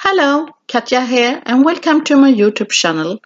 Hello, Katja here and welcome to my YouTube channel.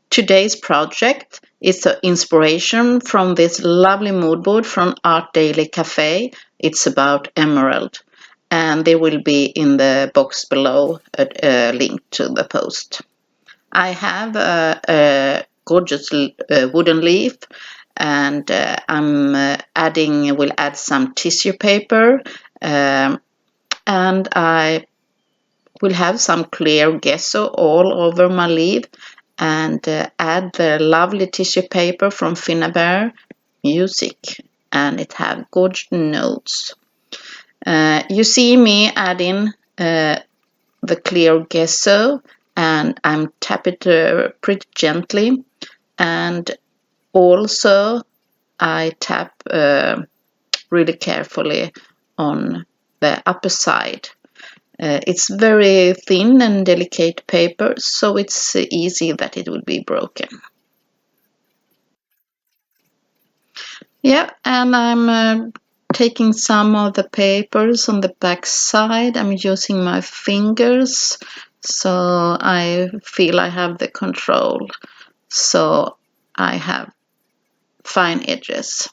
Today's project is an inspiration from this lovely mood board from Art Daily Cafe. It's about emerald and there will be in the box below a link to the post. I have a gorgeous wooden leaf and will add some tissue paper and I will have some clear gesso all over my leaf and add the lovely tissue paper from Finnabair, Music, and it have gorgeous notes. You see me adding the clear gesso and I'm tap it pretty gently, and also I tap really carefully on the upper side. It's very thin and delicate paper, so it's easy that it will be broken. Yeah, and I'm taking some of the papers on the back side. I'm using my fingers, so I feel I have the control. So I have fine edges.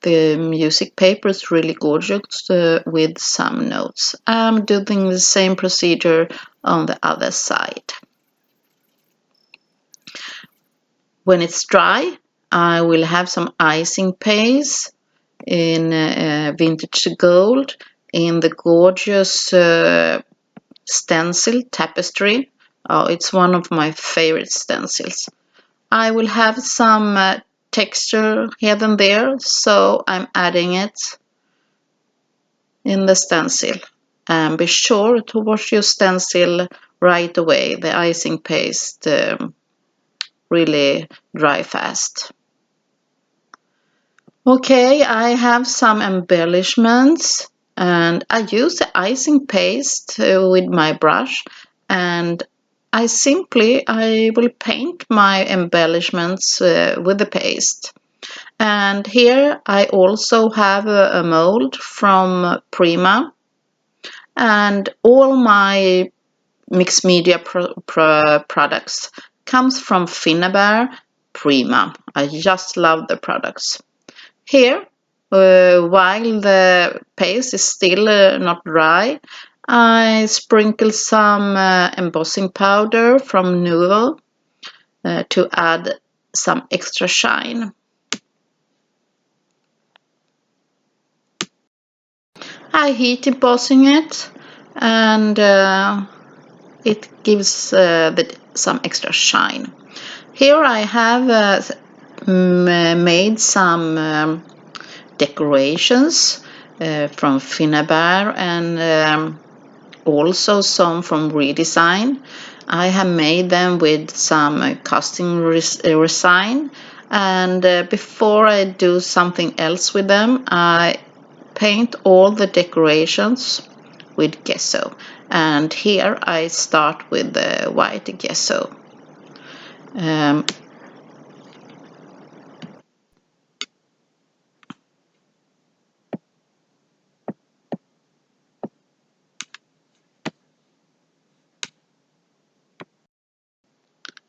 The music paper is really gorgeous with some notes. I'm doing the same procedure on the other side. When it's dry, I will have some icing paste in vintage gold in the gorgeous stencil Tapestry. Oh, it's one of my favorite stencils. I will have some texture here and there, so I'm adding it in the stencil. And be sure to wash your stencil right away. The icing paste really dry fast. Okay, I have some embellishments and I use the icing paste with my brush, and I will paint my embellishments with the paste. And here I also have a mold from Prima, and all my Mixedmedia products comes from Finnabair Prima. I just love the products. Here, while the paste is still not dry, I sprinkle some embossing powder from Nuvo to add some extra shine. I heat embossing it, and it gives some extra shine. Here I have made some decorations from Finnabair and also some from Redesign. I have made them with some custom resin, and before I do something else with them, I paint all the decorations with gesso, and here I start with the white gesso.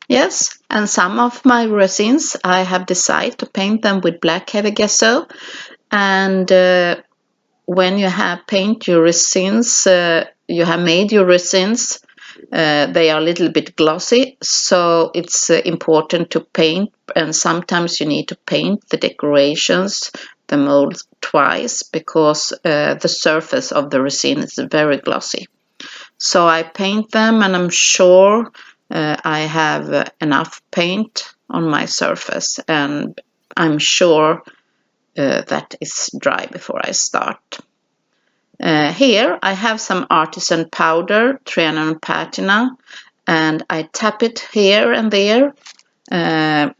Yes, and some of my resins I have decided to paint them with black heavy gesso, and when you have paint your resins, you have made your resins, they are a little bit glossy, so it's important to paint, and sometimes you need to paint the decorations, the mold twice, because the surface of the resin is very glossy. So I paint them, and I'm sure I have enough paint on my surface, and I'm sure that is dry before I start. Here I have some Artisan Powder-Trianon Patina, and I tap it here and there, and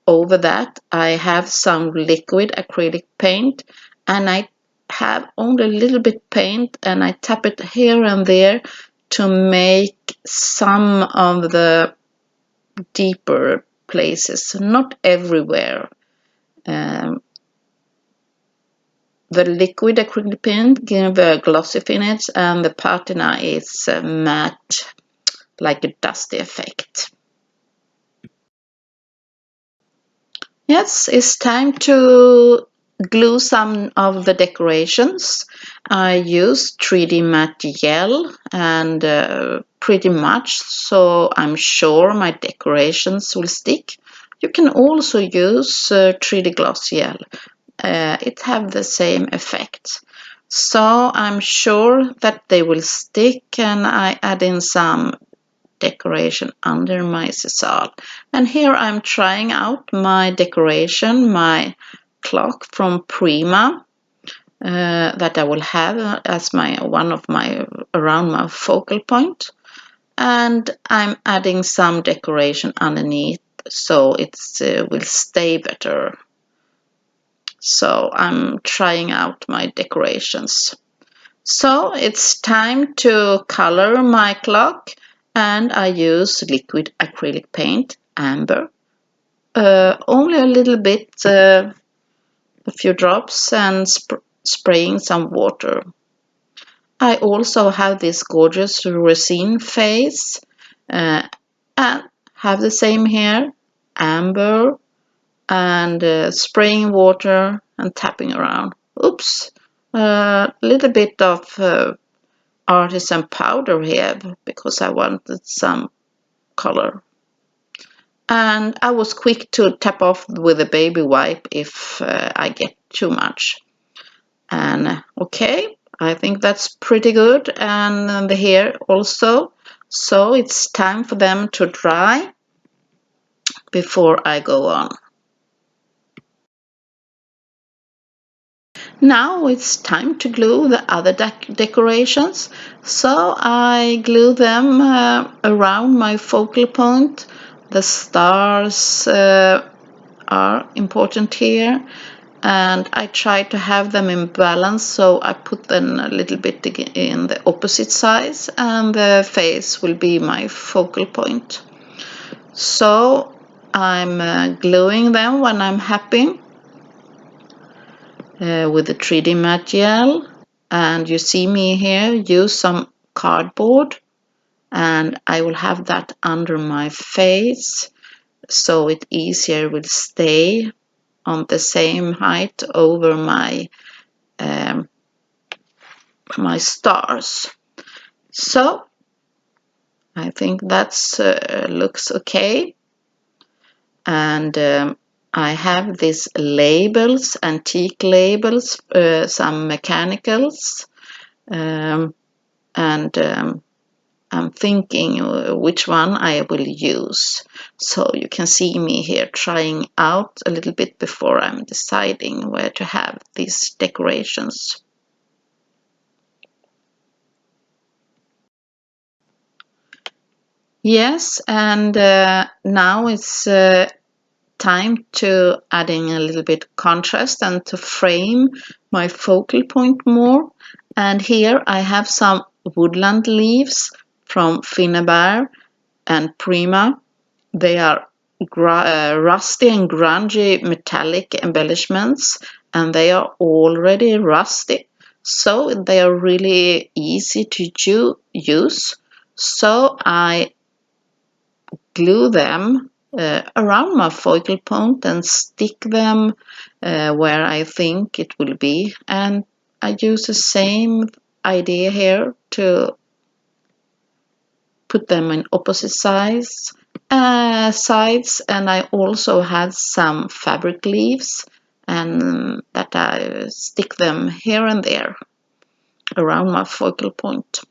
over that I have some liquid acrylic paint, and I have only a little bit paint, and I tap it here and there to make some of the deeper places, not everywhere. the liquid acrylic paint gives a glossy finish, and the patina is matte, like a dusty effect. Yes, it's time to glue some of the decorations. I use 3D matte gel and pretty much so I'm sure my decorations will stick. You can also use 3D gloss gel. It have the same effect. So I'm sure that they will stick, and I add in some decoration under my sisal. And here I'm trying out my decoration, my clock from Prima, that I will have as one of my around my focal point. And I'm adding some decoration underneath so it will stay better. So I'm trying out my decorations. So it's time to color my clock, and I use liquid acrylic paint, amber, only a little bit, a few drops, and spraying some water. I also have this gorgeous resin face, and have the same here, amber, and spraying water and tapping around. Oops, a little bit of Artisan powder here because I wanted some color. And I was quick to tap off with a baby wipe if I get too much. And okay, I think that's pretty good. And the hair also. So it's time for them to dry before I go on. Now it's time to glue the other decorations. So I glue them around my focal point. The stars are important here, and I try to have them in balance, so I put them a little bit in the opposite sides, and the face will be my focal point. So I'm gluing them when I'm happy with the 3D matte gel, and you see me here use some cardboard, and I will have that under my face so it easier will stay on the same height over my my stars. So I think that's looks okay. And I have these labels, antique labels, some mechanicals, and I'm thinking which one I will use. So you can see me here trying out a little bit before I'm deciding where to have these decorations. Yes, and now it's time to adding a little bit contrast and to frame my focal point more. And here I have some Woodland Leaves from Finnabair and Prima. They are rusty and grungy metallic embellishments, and they are already rusty, so they are really easy to use. So I glue them around my focal point and stick them where I think it will be, and I use the same idea here to put them in opposite sides, and I also had some fabric leaves, and that I stick them here and there around my focal point.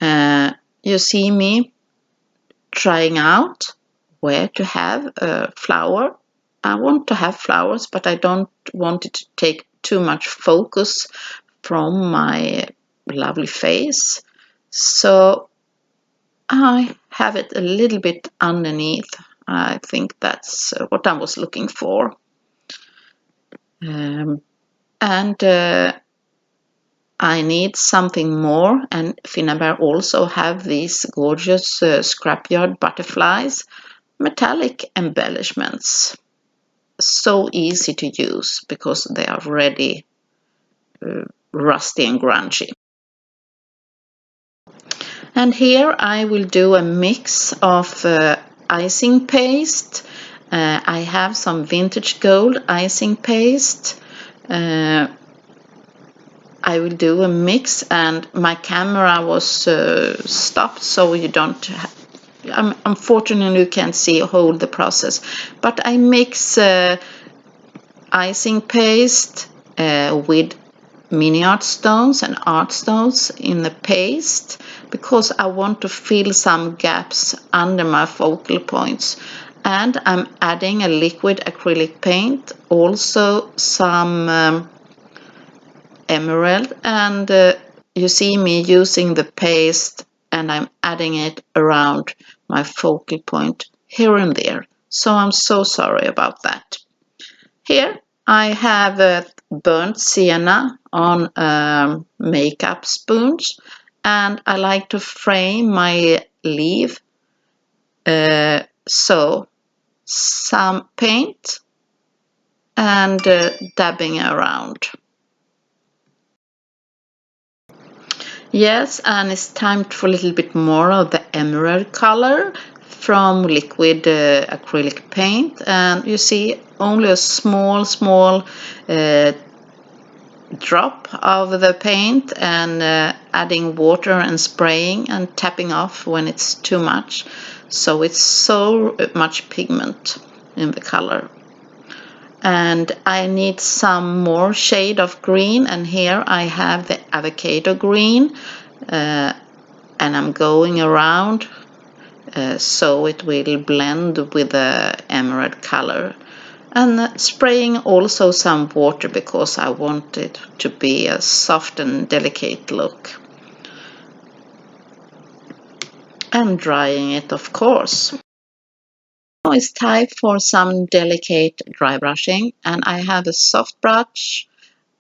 You see me trying out where to have a flower. I want to have flowers, but I don't want it to take too much focus from my lovely face. So I have it a little bit underneath. I think that's what I was looking for. And I need something more, and Finnabair also have these gorgeous Scrapyard butterflies, metallic embellishments. so easy to use because they are ready rusty and grungy. And here I will do a mix of icing paste. I have some vintage gold icing paste. I will do a mix, and my camera was stopped, so you don't unfortunately you can't see whole the process, but I mix icing paste with mini art stones and art stones in the paste because I want to fill some gaps under my focal points. And I'm adding a liquid acrylic paint, also some emerald, and you see me using the paste and I'm adding it around my focal point here and there. So I'm so sorry about that. Here I have burnt sienna on makeup sponge, and I like to frame my leaf. So some paint and dabbing around. Yes, and it's time for a little bit more of the emerald color from liquid acrylic paint, and you see only a small drop of the paint, and adding water and spraying and tapping off when it's too much, so it's so much pigment in the color. And I need some more shade of green, and here I have the avocado green, and I'm going around so it will blend with the emerald color, and spraying also some water because I want it to be a soft and delicate look, and drying it, of course. Now it's time for some delicate dry brushing, and I have a soft brush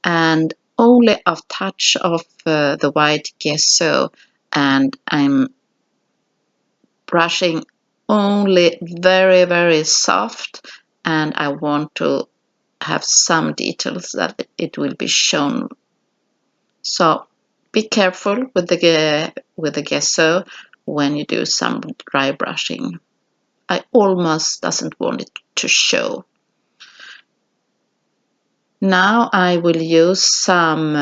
and only a touch of the white gesso, and I'm brushing only very soft, and I want to have some details that it will be shown. So be careful with the gesso when you do some dry brushing. I almost doesn't want it to show. Now I will use some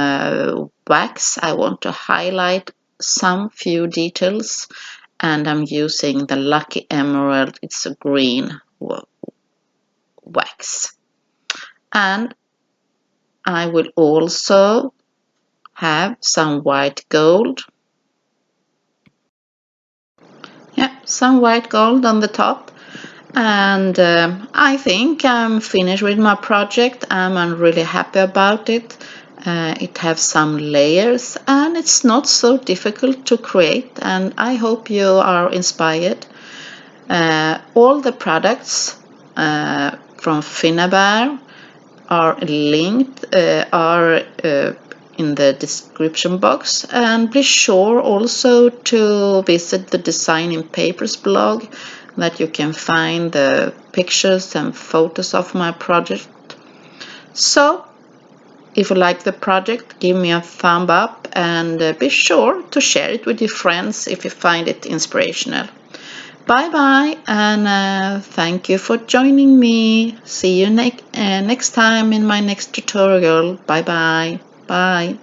wax. I want to highlight some few details, and I'm using the Lucky Emerald. It's a green wax. And I will also have some white gold. Yeah, some white gold on the top. And I think I'm finished with my project. I'm really happy about it. It has some layers, and it's not so difficult to create, and I hope you are inspired. All the products from Finnabair are linked, are in the description box, and be sure also to visit the Design in Papers blog, that you can find the pictures and photos of my project. So if you like the project, give me a thumb up, and be sure to share it with your friends if you find it inspirational. Bye bye, and thank you for joining me. See you next time in my next tutorial. Bye bye. Bye.